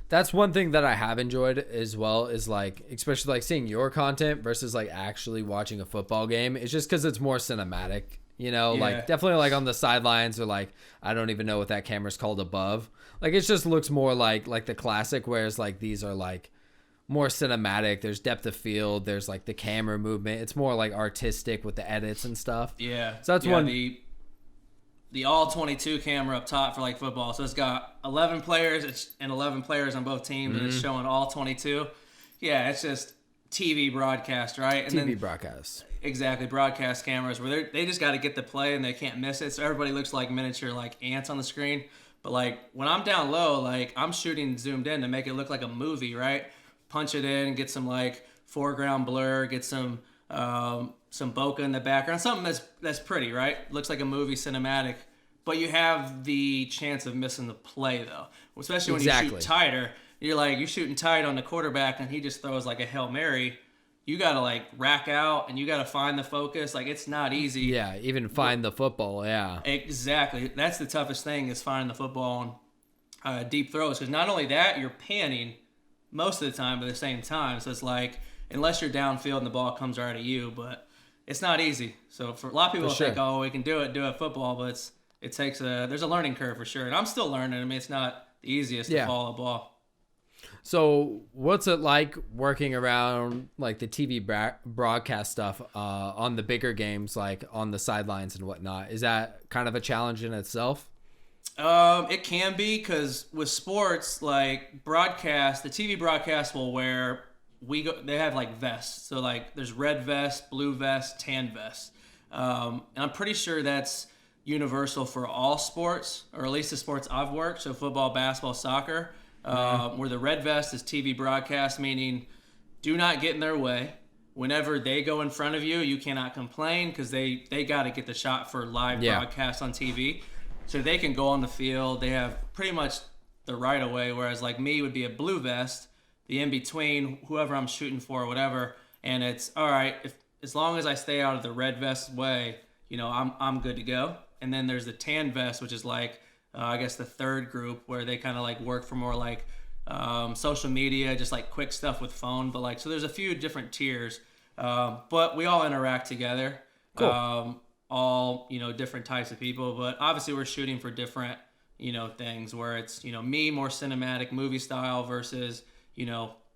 That's one thing that I have enjoyed as well, is like, especially like seeing your content versus like actually watching a football game. It's just because it's more cinematic. Like definitely like on the sidelines, or like, I don't even know what that camera's called above. Like it just looks more like the classic, whereas like these are like more cinematic. There's depth of field. There's like the camera movement. It's more like artistic with the edits and stuff.
Yeah.
So that's one.
The all 22 camera up top for like football. So it's got 11 players and 11 players on both teams, and it's showing all 22. Yeah, it's just TV broadcast, right? And
TV broadcast.
Exactly, broadcast cameras where they just got to get the play and they can't miss it. So everybody looks like miniature like ants on the screen. But like when I'm down low, like I'm shooting zoomed in to make it look like a movie, right? Punch it in, get some like foreground blur, get some bokeh in the background, something that's pretty, right? Looks like a movie cinematic. But you have the chance of missing the play though, especially when you shoot tighter. You're shooting tight on the quarterback and he just throws like a Hail Mary. You got to like rack out and you got to find the focus. Like it's not easy.
Yeah, even find the football, yeah.
Exactly. That's the toughest thing, is finding the football on deep throws. Because not only that, you're panning most of the time at the same time. So it's like, unless you're downfield and the ball comes right at you, but it's not easy. So for a lot of people think, oh, we can do it football, but there's a learning curve for sure. And I'm still learning. I mean, it's not the easiest to follow a ball.
So what's it like working around like the TV broadcast stuff on the bigger games, like on the sidelines and whatnot? Is that kind of a challenge in itself?
It can be, because with sports, like broadcast, the TV broadcast will wear, they have like vests. So like there's red vest, blue vest, tan vest. And I'm pretty sure that's universal for all sports, or at least the sports I've worked. So football, basketball, soccer. Where the red vest is TV broadcast, meaning do not get in their way. Whenever they go in front of you, you cannot complain, because they got to get the shot for live broadcast on TV. So they can go on the field. They have pretty much the right of way, whereas like me would be a blue vest, the in-between, whoever I'm shooting for or whatever. And it's, all right, as long as I stay out of the red vest way, I'm good to go. And then there's the tan vest, which is like, I guess the third group, where they kind of like work for more like social media, just like quick stuff with phone. But like, so there's a few different tiers, but we all interact together. Cool. All, different types of people, but obviously we're shooting for different, things, where it's, me more cinematic movie style versus,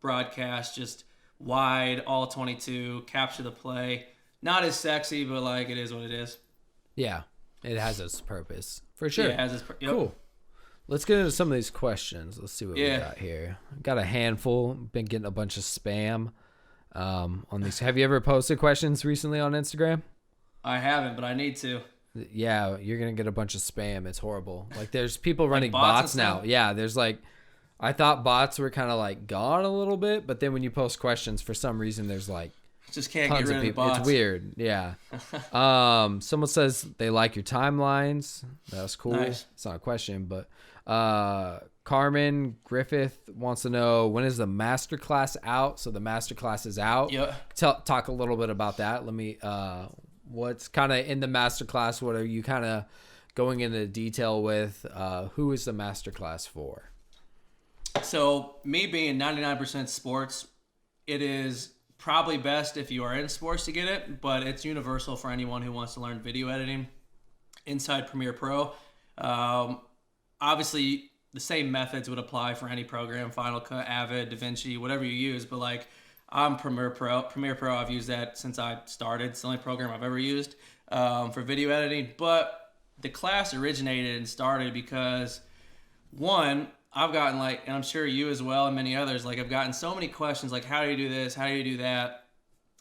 broadcast, just wide, all 22, capture the play. Not as sexy, but like it is what it is.
Yeah. It has its purpose, for sure.
Yeah, it has its yep.
Cool. Let's get into some of these questions. Let's see what we got here. Got a handful. Been getting a bunch of spam on these. Have you ever posted questions recently on Instagram?
I haven't, but I need to.
Yeah, you're going to get a bunch of spam. It's horrible. Like, there's people running like bots now. Yeah, there's like, I thought bots were kind of like gone a little bit, but then when you post questions, for some reason, there's like,
just can't get rid of the bots.
It's weird. Yeah. Someone says they like your timelines. That's cool.
Nice.
It's not a question, but Carmen Griffith wants to know, when is the masterclass out? So the masterclass is out.
Yeah.
Talk a little bit about that. Let me, what's kind of in the masterclass? What are you kind of going into detail with? Who is the masterclass for?
So me being 99% sports, it is probably best if you are in sports to get it, but it's universal for anyone who wants to learn video editing inside Premiere Pro. Obviously, the same methods would apply for any program, Final Cut, Avid, DaVinci, whatever you use, but like I'm Premiere Pro. Premiere Pro, I've used that since I started. It's the only program I've ever used for video editing, but the class originated and started because, one, I've gotten like, and I'm sure you as well and many others, like I've gotten so many questions like, how do you do this? How do you do that?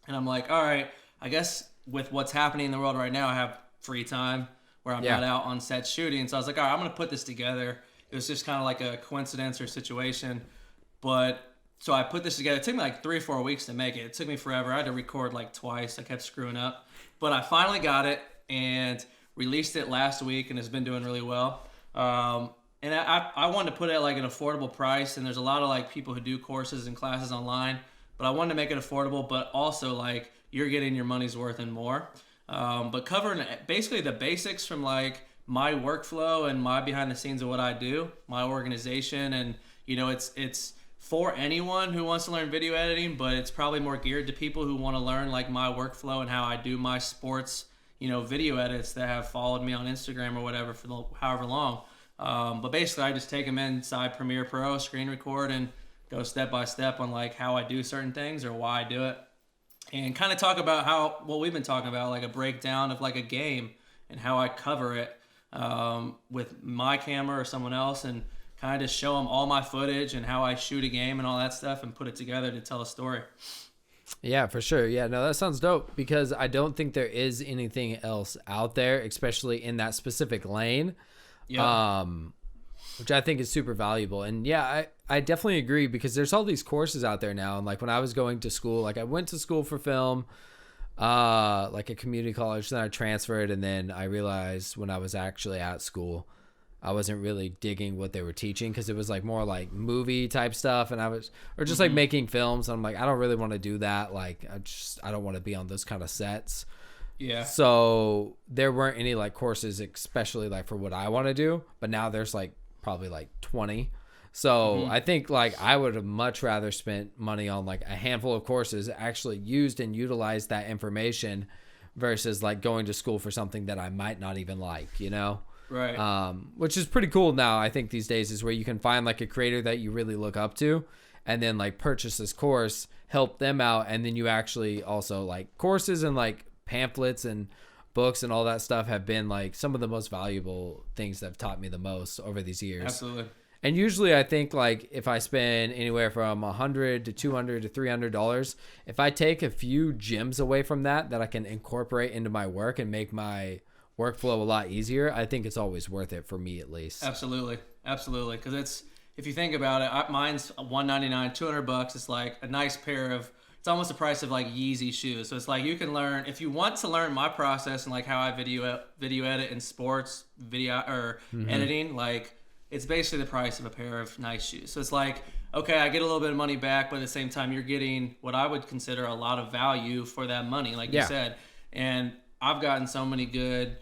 And I'm like, all right, I guess with what's happening in the world right now, I have free time where I'm not out on set shooting. So I was like, all right, I'm going to put this together. It was just kind of like a coincidence or situation. But so I put this together. It took me like 3 or 4 weeks to make it. It took me forever. I had to record like twice. I kept screwing up. But I finally got it and released it last week, and it's been doing really well. And I wanted to put it at like an affordable price, and there's a lot of like people who do courses and classes online, but I wanted to make it affordable, but also like you're getting your money's worth and more. But covering basically the basics from like my workflow and my behind the scenes of what I do, my organization, and it's for anyone who wants to learn video editing, but it's probably more geared to people who want to learn like my workflow and how I do my sports, video edits that have followed me on Instagram or whatever for however long. But basically, I just take them inside Premiere Pro, screen record, and go step by step on like how I do certain things or why I do it, and kind of talk about what we've been talking about, like a breakdown of like a game and how I cover it with my camera or someone else, and kind of just show them all my footage and how I shoot a game and all that stuff and put it together to tell a story.
Yeah, for sure. Yeah, no, that sounds dope, because I don't think there is anything else out there, especially in that specific lane. Yeah. Which I think is super valuable. And yeah, I definitely agree, because there's all these courses out there now. And like when I was going to school, like I went to school for film, like a community college, then I transferred. And then I realized when I was actually at school, I wasn't really digging what they were teaching, because it was like more like movie type stuff. And or just like making films. And I'm like, I don't really want to do that. Like I don't want to be on those kind of sets.
Yeah.
So there weren't any like courses, especially like for what I want to do, but now there's like probably like 20. So I think like I would have much rather spent money on like a handful of courses, actually used and utilized that information, versus like going to school for something that I might not even like,
Right.
Which is pretty cool now, I think, these days, is where you can find like a creator that you really look up to and then like purchase this course, help them out, and then you actually also like courses and like pamphlets and books and all that stuff have been like some of the most valuable things that have taught me the most over these years.
Absolutely.
And usually I think like if I spend anywhere from $100 to $200 to $300, if I take a few gems away from that I can incorporate into my work and make my workflow a lot easier, I think it's always worth it for me, at least.
Absolutely. Because it's, if you think about it, mine's $199, $200. It's like a nice pair of, it's almost the price of like Yeezy shoes. So it's like you can learn, if you want to learn my process and like how I video edit in sports video or editing, like it's basically the price of a pair of nice shoes. So it's like, okay, I get a little bit of money back, but at the same time you're getting what I would consider a lot of value for that money, like you said. And I've gotten so many good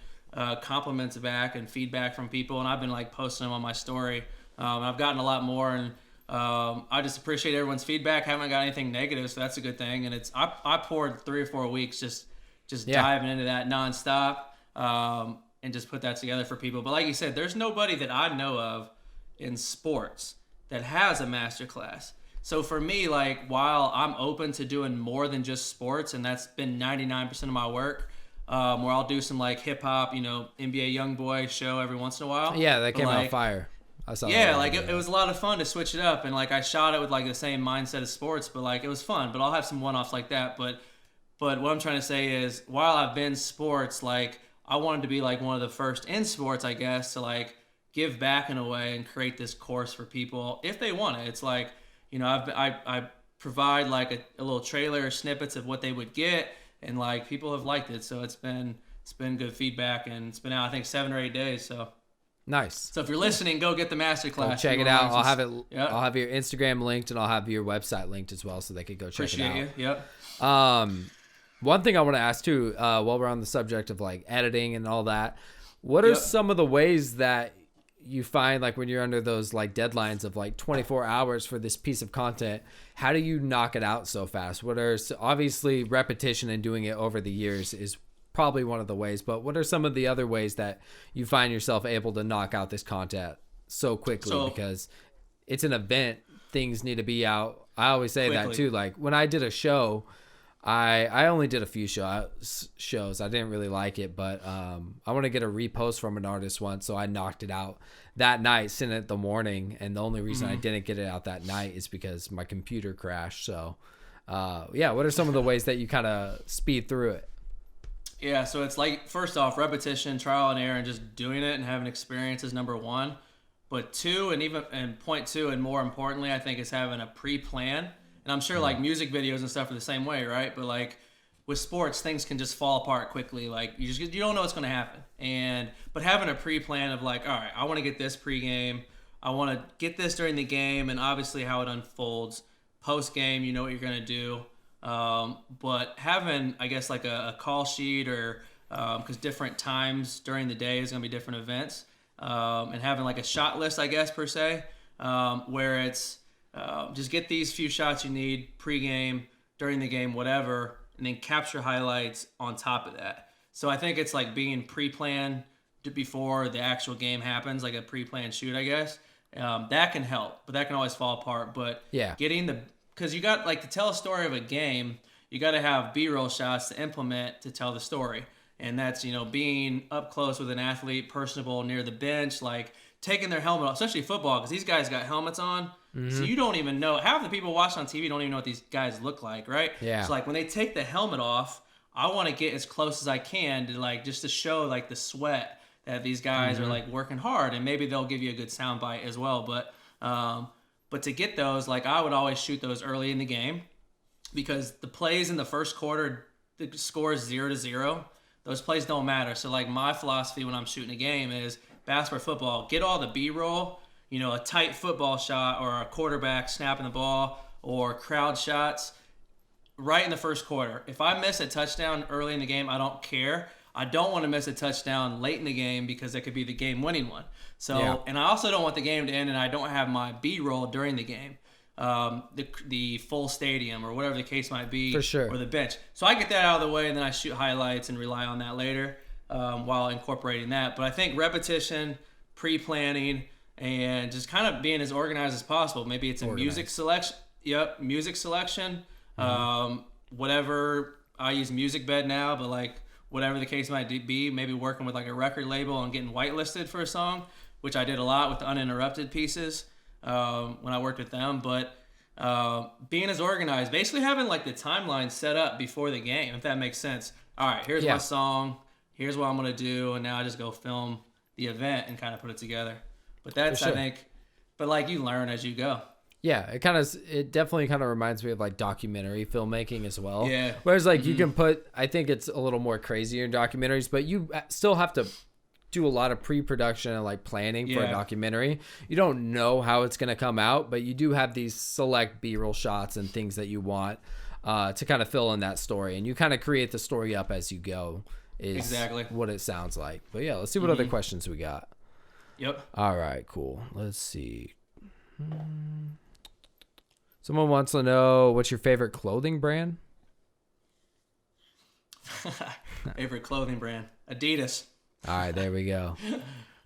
compliments back and feedback from people, and I've been like posting them on my story. I've gotten a lot more, and I just appreciate everyone's feedback. I haven't got anything negative, so that's a good thing. And it's I poured 3 or 4 weeks just diving into that nonstop, and just put that together for people. But like you said, there's nobody that I know of in sports that has a master class. So for me, like, while I'm open to doing more than just sports, and that's been 99% of my work, where I'll do some like hip hop, NBA YoungBoy show every once in a while.
Yeah, that came out fire. I saw
yeah, like it was a lot of fun to switch it up, and like I shot it with like the same mindset as sports, but like it was fun. But I'll have some one-offs like that. But what I'm trying to say is, while I've been sports, like I wanted to be like one of the first in sports, I guess, to like give back in a way and create this course for people if they want it. It's like, I provide like a little trailer or snippets of what they would get, and like people have liked it, so it's been good feedback, and it's been out I think 7 or 8 days. So
nice.
So if you're listening, go get the masterclass.
Check it out. I'll have it. Yep. I'll have your Instagram linked, and I'll have your website linked as well, so they could go check it out.
Appreciate you. Yep.
One thing I want to ask too, while we're on the subject of like editing and all that, what are some of the ways that you find, like when you're under those like deadlines of like 24 hours for this piece of content, how do you knock it out so fast? Obviously repetition and doing it over the years is probably one of the ways, but what are some of the other ways that you find yourself able to knock out this content so quickly? Because it's an event, things need to be out. I always say that too. Like when I did a show, I only did a few shows. I didn't really like it, but I want to get a repost from an artist once, so I knocked it out that night, sent it the morning, and the only reason I didn't get it out that night is because my computer crashed. So, what are some of the ways that you kind of speed through it?
Yeah, so it's like, first off, repetition, trial and error, and just doing it and having experience is number one. But point two, and more importantly, I think, is having a pre-plan. And I'm sure like music videos and stuff are the same way, right? But like with sports, things can just fall apart quickly. Like you don't know what's going to happen. But having a pre-plan of like, all right, I want to get this pre-game, I want to get this during the game, and obviously how it unfolds post-game, you know what you're going to do. But having, I guess, like a call sheet, or because different times during the day is going to be different events, and having like a shot list, I guess, per se, where it's just get these few shots you need pre-game, during the game, whatever, and then capture highlights on top of that. So I think it's like being pre-planned before the actual game happens, like a pre-planned shoot, I guess. That can help, but that can always fall apart. But because you got, like, to tell a story of a game, you got to have B-roll shots to implement to tell the story. And that's, being up close with an athlete, personable near the bench, like taking their helmet off, especially football, because these guys got helmets on. So you don't even know. Half the people watching on TV don't even know what these guys look like, right? Yeah. So, like, when they take the helmet off, I want to get as close as I can to, like, just to show, like, the sweat that these guys are, like, working hard. And maybe they'll give you a good soundbite as well. But to get those, like, I would always shoot those early in the game, because the plays in the first quarter, the score is 0-0. Those plays don't matter. So, like, my philosophy when I'm shooting a game is basketball, football, get all the B-roll, a tight football shot, or a quarterback snapping the ball, or crowd shots right in the first quarter. If I miss a touchdown early in the game, I don't care. I don't want to miss a touchdown late in the game, because it could be the game-winning one. So, and I also don't want the game to end and I don't have my B-roll during the game, the full stadium or whatever the case might be,
for sure,
or the bench. So I get that out of the way, and then I shoot highlights and rely on that later. while incorporating that. But I think repetition, pre-planning, and just kind of being as organized as possible. Maybe it's a music selection. Yep, music selection. Whatever, I use Music Bed now, but like whatever the case might be, maybe working with like a record label and getting whitelisted for a song, which I did a lot with the Uninterrupted pieces when I worked with them. But being as organized, basically having like the timeline set up before the game, if that makes sense. All right, here's my song, here's what I'm going to do, and now I just go film the event and kind of put it together. But that's, I think, but like you learn as you go.
Yeah, it definitely kind of reminds me of like documentary filmmaking as well.
Yeah.
Whereas like you can put, I think it's a little more crazier in documentaries, but you still have to do a lot of pre-production and like planning for a documentary. You don't know how it's going to come out, but you do have these select B-roll shots and things that you want to kind of fill in that story. And you kind of create the story up as you go is exactly what it sounds like. But yeah, let's see what other questions we got.
Yep.
All right, cool. Let's see. Someone wants to know, what's your favorite clothing brand?
Favorite clothing brand? Adidas.
All right, there we go.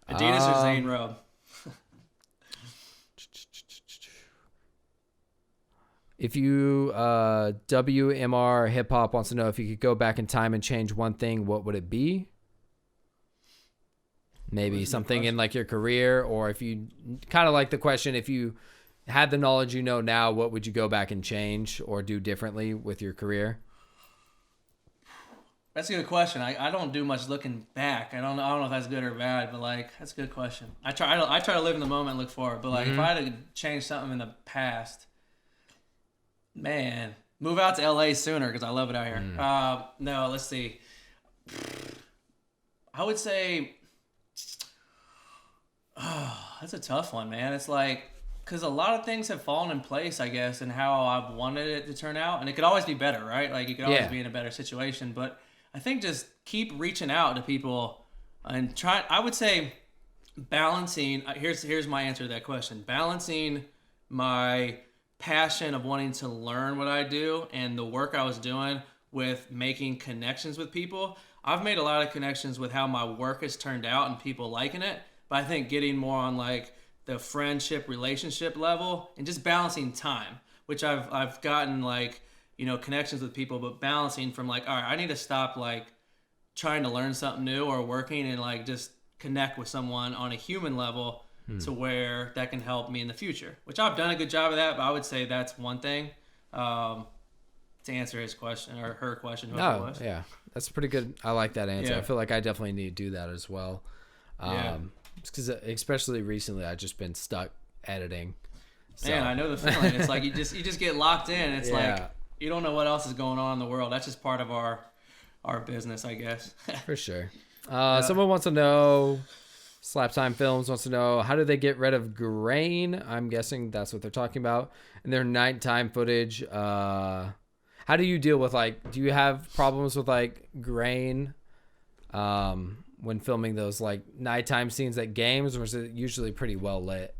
Adidas or Zane Robe?
If you, WMR Hip Hop wants to know, if you could go back in time and change one thing, what would it be? Maybe something in like your career, or if you kind of like the question, if you had the knowledge you know now, what would you go back and change or do differently with your career?
That's a good question. I don't do much looking back. I don't know if that's good or bad, but like that's a good question. I try to live in the moment and look forward. But like if I had to change something in the past, man, move out to LA sooner because I love it out here. No, let's see. I would say, that's a tough one, man. It's like, because a lot of things have fallen in place, I guess, and how I've wanted it to turn out. And it could always be better, right? Like, you could always be in a better situation. But I think just keep reaching out to people and try. I would say balancing. Here's my answer to that question. Balancing my passion of wanting to learn what I do and the work I was doing with making connections with people. I've made a lot of connections with how my work has turned out and people liking it. But I think getting more on like the friendship relationship level and just balancing time, which I've gotten like, you know, connections with people, but balancing from like, all right, I need to stop like trying to learn something new or working and like just connect with someone on a human level to where that can help me in the future, which I've done a good job of that. But I would say that's one thing to answer his question or her question.
No, was. Yeah, that's pretty good. I like that answer. I feel like I definitely need to do that as well. Because especially recently, I've just been stuck editing. So.
Man, I know the feeling. It's like you just get locked in. It's like you don't know what else is going on in the world. That's just part of our business, I guess.
For sure. Someone wants to know, Slaptime Films wants to know, how do they get rid of grain? I'm guessing that's what they're talking about. And their nighttime footage. How do you deal with like? Do you have problems with like grain? When filming those like nighttime scenes at games, or is it usually pretty well lit?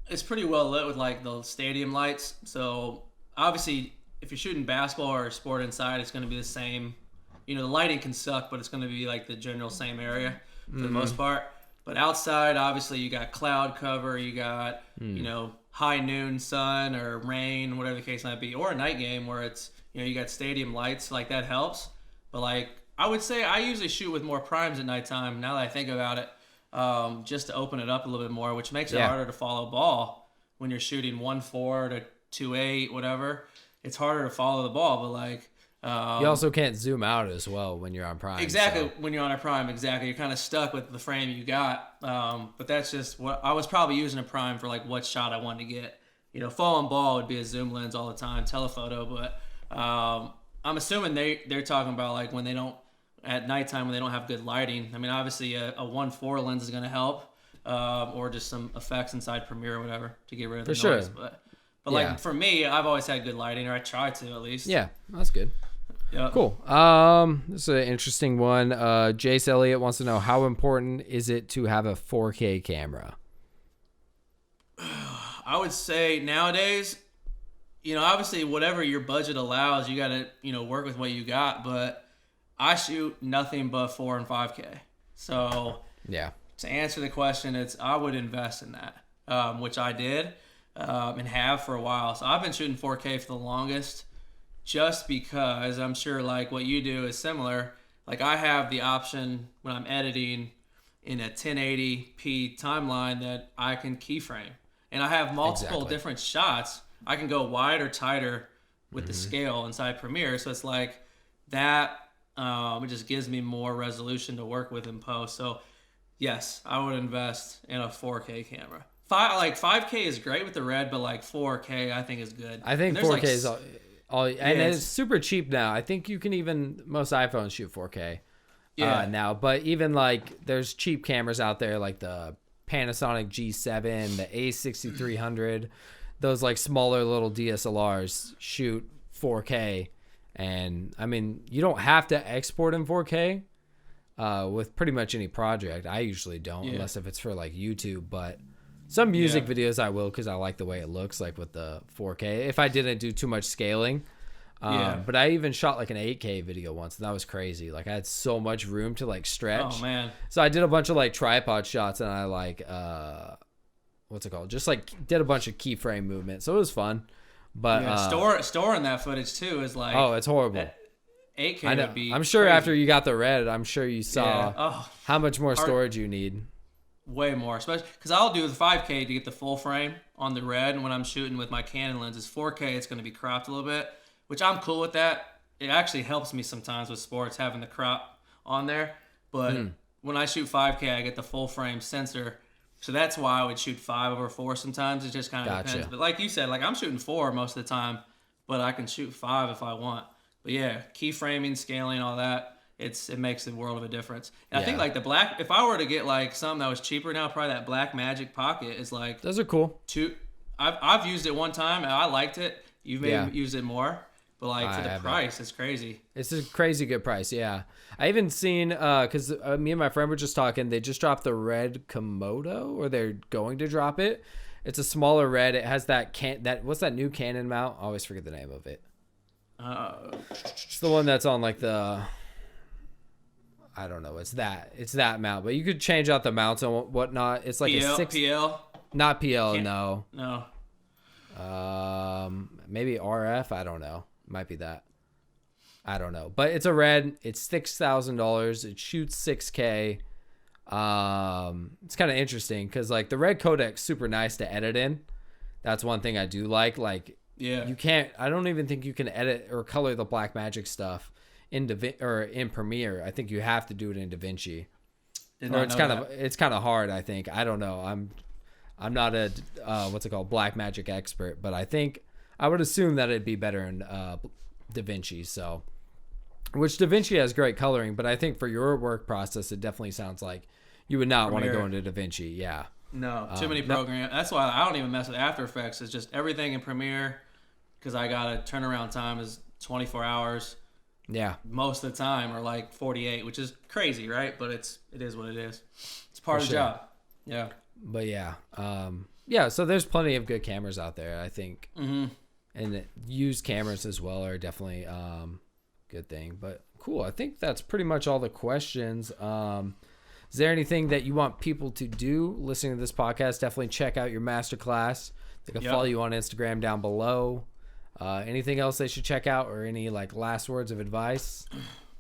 It's pretty well lit with like the stadium lights. So obviously if you're shooting basketball or a sport inside, it's going to be the same. You know, the lighting can suck, but it's going to be like the general same area for the most part. But outside, obviously you got cloud cover, you got, you know, high noon sun or rain, whatever the case might be, or a night game where it's, you know, you got stadium lights, like that helps. But like, I would say I usually shoot with more primes at nighttime, now that I think about it, just to open it up a little bit more, which makes it harder to follow ball when you're shooting 1.4 to 2.8, whatever. It's harder to follow the ball, but like...
you also can't zoom out as well when you're on prime.
Exactly, when you're on a prime, exactly. You're kind of stuck with the frame you got. But that's just what... I was probably using a prime for like what shot I wanted to get. You know, following ball would be a zoom lens all the time, telephoto, but I'm assuming they're talking about like when they don't... at nighttime when they don't have good lighting. I mean, obviously a 1.4 lens is going to help, or just some effects inside Premiere or whatever to get rid of the noise. But like for me, I've always had good lighting, or I try to at least.
Yeah, that's good.
Yeah.
Cool. This is an interesting one. Jace Elliott wants to know, how important is it to have a 4K camera?
I would say nowadays, you know, obviously whatever your budget allows, you got to, you know, work with what you got, but I shoot nothing but 4 and 5K. So
Yeah.
to answer the question, I would invest in that, which I did and have for a while. So I've been shooting 4K for the longest, just because I'm sure like what you do is similar. Like I have the option when I'm editing in a 1080p timeline that I can keyframe, and I have multiple different shots. I can go wide or tighter with the scale inside Premiere, so it's like that. It just gives me more resolution to work with in post. So yes, I would invest in a 4K camera. 5K is great with the red, but like 4K I think is good.
I think 4K is all and it's super cheap now. I think you can even most iPhones shoot 4K now, but even like there's cheap cameras out there like the Panasonic G7, the A6300, those like smaller little DSLRs shoot 4K, and I mean you don't have to export in 4K with pretty much any project. I usually don't unless if it's for like YouTube, but some music videos I will because I like the way it looks like with the 4K if I didn't do too much scaling. But I even shot like an 8K video once, and that was crazy. Like I had so much room to like stretch.
Oh man.
So I did a bunch of like tripod shots, and I like what's it called? Just like did a bunch of keyframe movement. So it was fun. But
storing that footage too is like,
oh, it's horrible.
8K would be
I'm sure
crazy.
after you got the red, I'm sure you saw how much more storage you need.
Way more, especially because I'll do the 5K to get the full frame on the red, and when I'm shooting with my Canon lenses, 4K it's going to be cropped a little bit, which I'm cool with that. It actually helps me sometimes with sports having the crop on there, but when I shoot 5K, I get the full frame sensor, so that's why I would shoot 5/4 sometimes. It just kind of depends. But like you said, like I'm shooting 4 most of the time, but I can shoot 5 if I want. But yeah, keyframing, scaling, all that. It makes a world of a difference. And I think like the black, if I were to get like something that was cheaper now, probably that Black Magic Pocket is like,
those are cool.
I've used it one time and I liked it. You've maybe used it more, but like for the price, it's crazy.
It's a crazy good price. Yeah. I even seen, cause me and my friend were just talking, they just dropped the red Komodo, or they're going to drop it. It's a smaller red. It has what's that new Canon mount? I always forget the name of it. It's the one that's on like I don't know. It's that mount, but you could change out the mounts and whatnot. It's like
PL?
Not PL, no.
No.
Maybe RF. I don't know. Might be that. I don't know. But it's a red. It's $6,000. It shoots 6K. It's kind of interesting because like the red codec's super nice to edit in. That's one thing I do like. Like you can't. I don't even think you can edit or color the Blackmagic stuff in Premiere. I think you have to do it in DaVinci. It's kind of hard. I think. I don't know. I'm not a Blackmagic expert, but I think I would assume that it'd be better in DaVinci. So, which DaVinci has great coloring, but I think for your work process, it definitely sounds like you would not want to go into DaVinci. Yeah.
No, too many programs. That's why I don't even mess with After Effects. It's just everything in Premiere, because I got a turnaround time is 24 hours.
Yeah.
Most of the time, or like 48, which is crazy, right? But it is what it is. It's part of the job. Yeah.
But yeah. So there's plenty of good cameras out there, I think. Mm-hmm. And used cameras as well are definitely good thing. But cool. I think that's pretty much all the questions. Is there anything that you want people to do listening to this podcast? Definitely check out your masterclass. They can follow you on Instagram down below. Anything else they should check out, or any like last words of advice?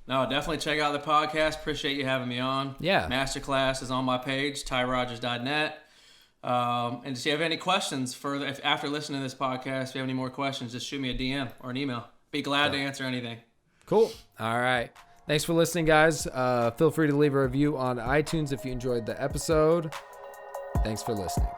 No, definitely check out the podcast. Appreciate you having me on.
Yeah.
Masterclass is on my page, tyrogers.net. And if you have any questions further, after listening to this podcast, if you have any more questions, just shoot me a DM or an email. Be glad to answer anything.
Cool. All right. Thanks for listening, guys. Feel free to leave a review on iTunes if you enjoyed the episode. Thanks for listening.